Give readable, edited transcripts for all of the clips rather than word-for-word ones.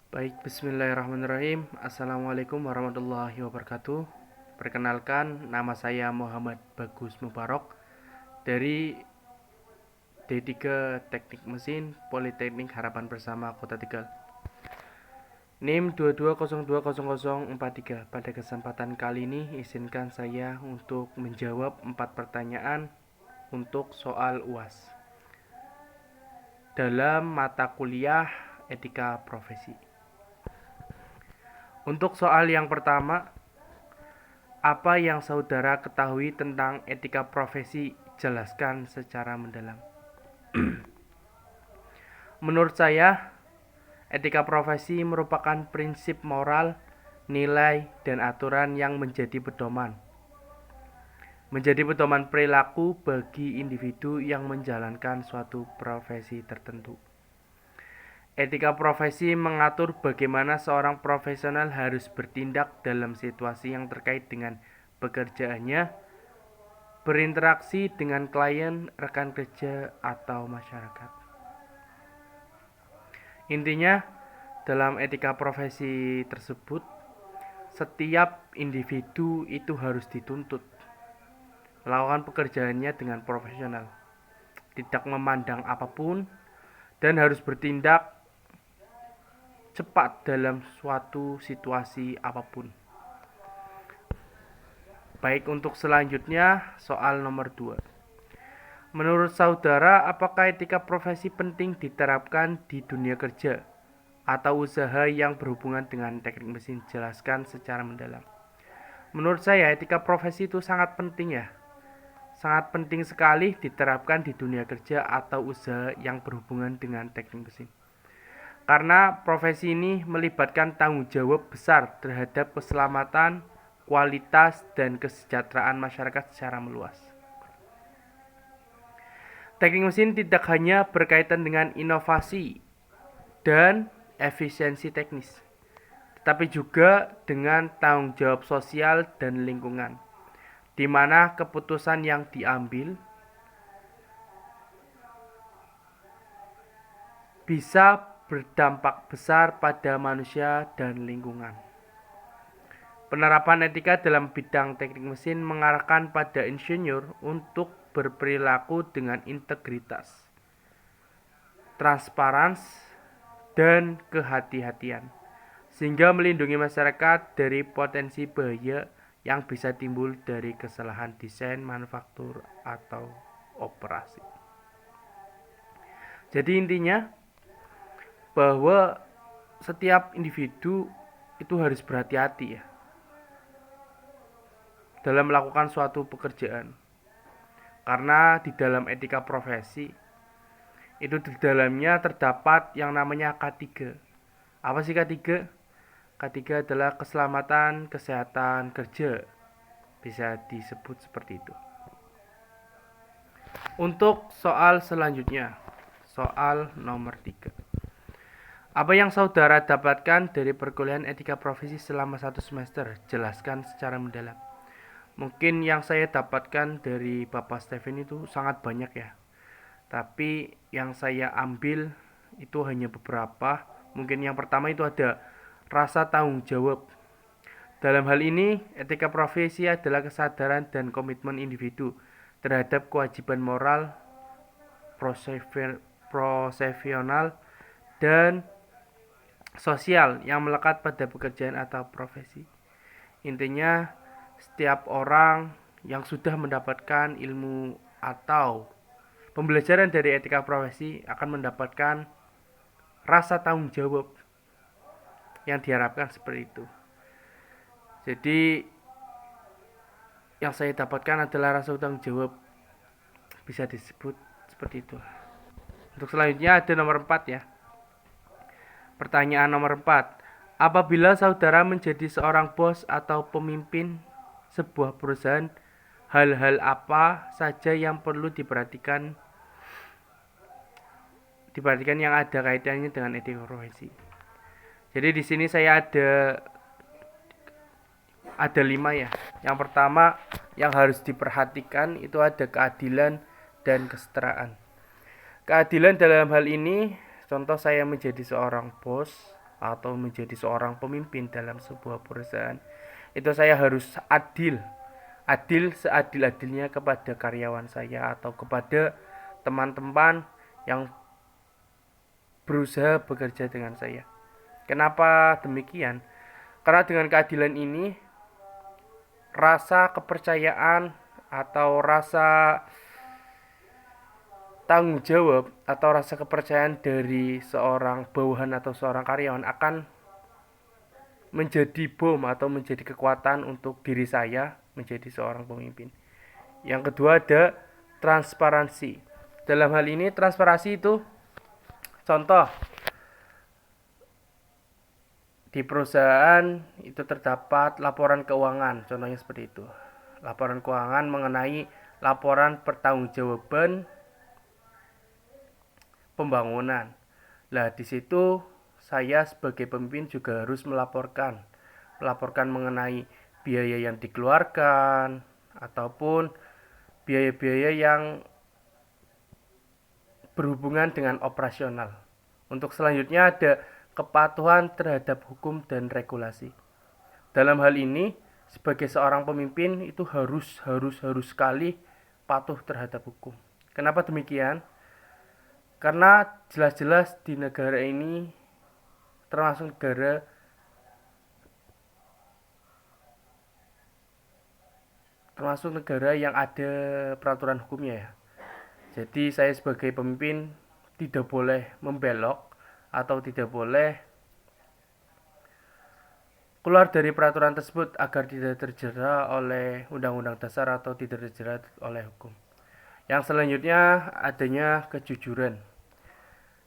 Baik, bismillahirrahmanirrahim. Assalamualaikum warahmatullahi wabarakatuh. Perkenalkan, nama saya Muhammad Bagus Mubarok dari D3 Teknik Mesin Politeknik Harapan Bersama Kota Tegal. NIM 22020043. Pada kesempatan kali ini, izinkan saya untuk menjawab 4 pertanyaan untuk soal UAS dalam mata kuliah Etika Profesi. Untuk soal yang pertama, apa yang saudara ketahui tentang etika profesi? Jelaskan secara mendalam. Menurut saya, etika profesi merupakan prinsip moral, nilai, dan aturan yang menjadi pedoman perilaku bagi individu yang menjalankan suatu profesi tertentu. Etika profesi mengatur bagaimana seorang profesional harus bertindak dalam situasi yang terkait dengan pekerjaannya, berinteraksi dengan klien, rekan kerja, atau masyarakat. Intinya, dalam etika profesi tersebut, setiap individu itu harus dituntut melakukan pekerjaannya dengan profesional, tidak memandang apapun, dan harus bertindak cepat dalam suatu situasi apapun. Baik, untuk selanjutnya soal nomor 2. Menurut saudara, apakah etika profesi penting diterapkan di dunia kerja atau usaha yang berhubungan dengan teknik mesin? Jelaskan secara mendalam. Menurut saya, etika profesi itu sangat penting ya. Sangat penting sekali diterapkan di dunia kerja atau usaha yang berhubungan dengan teknik mesin. Karena profesi ini melibatkan tanggung jawab besar terhadap keselamatan, kualitas, dan kesejahteraan masyarakat secara meluas. Teknik mesin tidak hanya berkaitan dengan inovasi dan efisiensi teknis, tetapi juga dengan tanggung jawab sosial dan lingkungan, di mana keputusan yang diambil bisa berdampak besar pada manusia dan lingkungan. Penerapan etika dalam bidang teknik mesin mengarahkan pada insinyur untuk berperilaku dengan integritas, transparansi, dan kehati-hatian, sehingga melindungi masyarakat dari potensi bahaya yang bisa timbul dari kesalahan desain, manufaktur, atau operasi. Jadi intinya bahwa setiap individu itu harus berhati-hati ya dalam melakukan suatu pekerjaan. Karena di dalam etika profesi itu di dalamnya terdapat yang namanya K3. Apa sih K3? K3 adalah keselamatan, kesehatan kerja. Bisa disebut seperti itu. Untuk soal selanjutnya, soal nomor 3. Apa yang saudara dapatkan dari perkuliahan etika profesi selama 1 semester? Jelaskan secara mendalam. Mungkin yang saya dapatkan dari Bapak Steven itu sangat banyak ya. Tapi yang saya ambil itu hanya beberapa. Mungkin yang pertama itu ada rasa tanggung jawab. Dalam hal ini, etika profesi adalah kesadaran dan komitmen individu terhadap kewajiban moral, profesional, dan sosial yang melekat pada pekerjaan atau profesi. Intinya, setiap orang yang sudah mendapatkan ilmu atau pembelajaran dari etika profesi akan mendapatkan rasa tanggung jawab yang diharapkan seperti itu. Jadi yang saya dapatkan adalah rasa tanggung jawab, bisa disebut seperti itu. Untuk selanjutnya ada nomor 4 ya. Pertanyaan nomor 4. Apabila saudara menjadi seorang bos atau pemimpin sebuah perusahaan, hal-hal apa saja yang perlu diperhatikan yang ada kaitannya dengan etika profesi? Jadi di sini saya ada 5 ya. Yang pertama yang harus diperhatikan itu ada keadilan dan kesetaraan. Keadilan dalam hal ini, contoh saya menjadi seorang bos, atau menjadi seorang pemimpin dalam sebuah perusahaan, itu saya harus adil, adil seadil-adilnya kepada karyawan saya atau kepada teman-teman yang berusaha bekerja dengan saya. Kenapa demikian? Karena dengan keadilan ini, rasa kepercayaan atau rasa tanggung jawab atau rasa kepercayaan dari seorang bawahan atau seorang karyawan akan menjadi bom atau menjadi kekuatan untuk diri saya menjadi seorang pemimpin. Yang kedua ada transparansi. Dalam hal ini transparansi itu contoh di perusahaan itu terdapat laporan keuangan, contohnya seperti itu. Laporan keuangan mengenai laporan pertanggungjawaban pembangunan. Nah, di situ saya sebagai pemimpin juga harus melaporkan mengenai biaya yang dikeluarkan ataupun biaya-biaya yang berhubungan dengan operasional. Untuk selanjutnya ada kepatuhan terhadap hukum dan regulasi. Dalam hal ini, sebagai seorang pemimpin itu harus sekali patuh terhadap hukum. Kenapa demikian? Karena jelas-jelas di negara ini termasuk negara yang ada peraturan hukumnya ya. Jadi saya sebagai pemimpin tidak boleh membelok atau tidak boleh keluar dari peraturan tersebut agar tidak terjerat oleh undang-undang dasar atau tidak terjerat oleh hukum. Yang selanjutnya adanya kejujuran.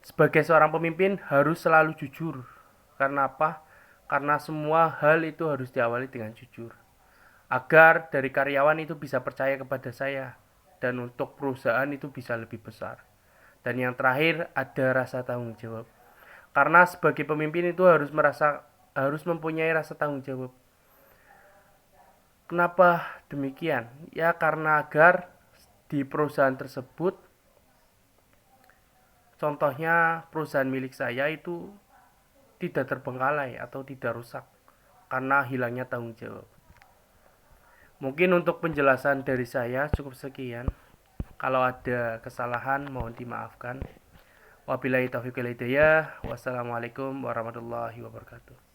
Sebagai seorang pemimpin harus selalu jujur. Karena apa? Karena semua hal itu harus diawali dengan jujur. Agar dari karyawan itu bisa percaya kepada saya dan untuk perusahaan itu bisa lebih besar. Dan yang terakhir ada rasa tanggung jawab. Karena sebagai pemimpin itu harus mempunyai rasa tanggung jawab. Kenapa demikian? Ya karena agar di perusahaan tersebut, contohnya perusahaan milik saya itu tidak terbengkalai atau tidak rusak karena hilangnya tanggung jawab. Mungkin untuk penjelasan dari saya cukup sekian. Kalau ada kesalahan mohon dimaafkan. Wabillahi taufiq wal hidayah. Wassalamualaikum warahmatullahi wabarakatuh.